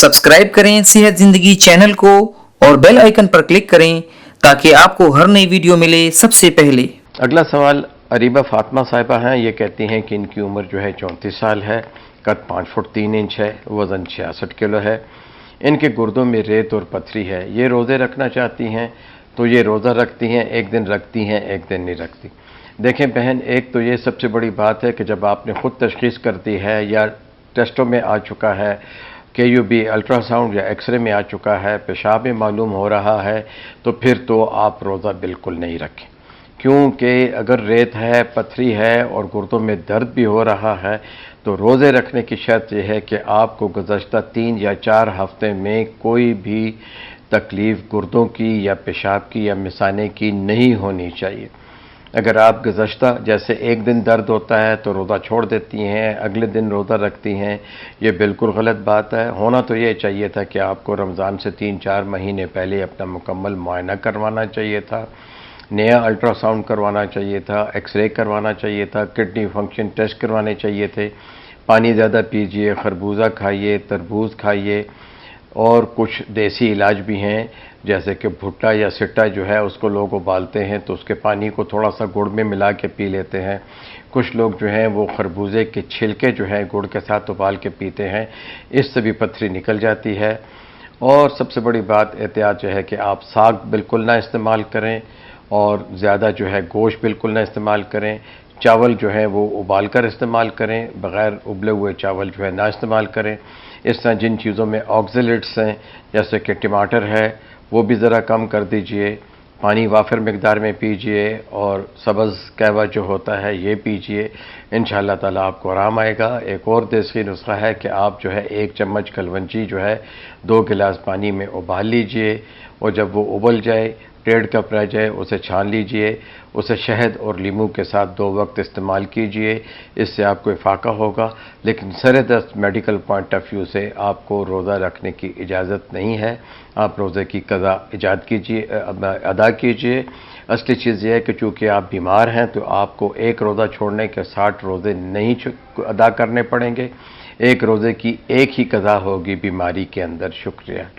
Subscribe करें सेहत जिंदगी चैनल को और बेल आइकन पर क्लिक करें ताकि आपको हर नई वीडियो मिले सबसे पहले। अगला सवाल अरीबा फातिमा साहिबा हैं। ये कहती हैं कि इनकी उम्र जो है 34 साल है, कद 5 फुट 3 इंच है, वज़न 66 किलो है। इनके गुर्दों में रेत और पथरी है। ये रोज़े रखना चाहती हैं तो ये रोज़ा रखती हैं, एक दिन रखती हैं, एक दिन नहीं रखती। देखें बहन, एक तो ये सबसे बड़ी बात है कि जब आपने ख़ुद तशख़ीस कर दी है या टेस्टों में आ चुका है, KUB अल्ट्रासाउंड या एक्सरे में आ चुका है, पेशाब में मालूम हो रहा है, तो फिर तो आप रोज़ा बिल्कुल नहीं रखें। क्योंकि अगर रेत है, पथरी है और गुर्दों में दर्द भी हो रहा है तो रोज़े रखने की शर्त यह है कि आपको गुज़श्ता 3 या 4 हफ्ते में कोई भी तकलीफ़ गुर्दों की या पेशाब की या मिसाने की नहीं होनी चाहिए। अगर आप गुज़श्ता जैसे एक दिन दर्द होता है तो रोज़ा छोड़ देती हैं, अगले दिन रोज़ा रखती हैं, ये बिल्कुल गलत बात है। होना तो ये चाहिए था कि आपको रमज़ान से 3-4 महीने पहले अपना मुकम्मल मुआयना करवाना चाहिए था, नया अल्ट्रासाउंड करवाना चाहिए था, एक्सरे करवाना चाहिए था, किडनी फंक्शन टेस्ट करवाने चाहिए थे। पानी ज़्यादा पीजिए, खरबूजा खाइए, तरबूज खाइए और कुछ देसी इलाज भी हैं जैसे कि भुट्टा या सिट्टा जो है उसको लोग उबालते हैं तो उसके पानी को थोड़ा सा गुड़ में मिला के पी लेते हैं। कुछ लोग जो हैं वो खरबूजे के छिलके जो हैं गुड़ के साथ उबाल के पीते हैं, इससे भी पथरी निकल जाती है। और सबसे बड़ी बात एहतियात जो है कि आप साग बिल्कुल ना इस्तेमाल करें और ज़्यादा जो है गोश्त बिल्कुल ना इस्तेमाल करें। चावल जो है वो उबाल कर इस्तेमाल करें, बग़ैर उबले हुए चावल जो है ना इस्तेमाल करें। इस तरह जिन चीज़ों में ऑक्ज़लेट्स हैं जैसे कि टमाटर है वो भी ज़रा कम कर दीजिए, पानी वाफिर मिकदार में पीजिए और सब्ज़ कहवा जो होता है ये पीजिए। इंशाअल्लाह ताला आपको आराम आएगा। एक और देसी नुस्खा है कि आप जो है 1 चम्मच कलवंजी जो है 2 गिलास पानी में उबाल लीजिए और जब वो उबल जाए, 1.5 कप रह जाए, उसे छान लीजिए, उसे शहद और लीमू के साथ 2 वक्त इस्तेमाल कीजिए, इससे आपको इफाका होगा। लेकिन सर-ए-दस्त मेडिकल पॉइंट ऑफ व्यू से आपको रोज़ा रखने की इजाज़त नहीं है। आप रोज़े की कज़ा अदा कीजिए। असली चीज़ यह है कि चूँकि आप बीमार हैं तो आपको एक रोज़ा छोड़ने के 60 रोज़े नहीं अदा करने पड़ेंगे। एक रोज़े की एक ही कज़ा होगी बीमारी के अंदर। शुक्रिया।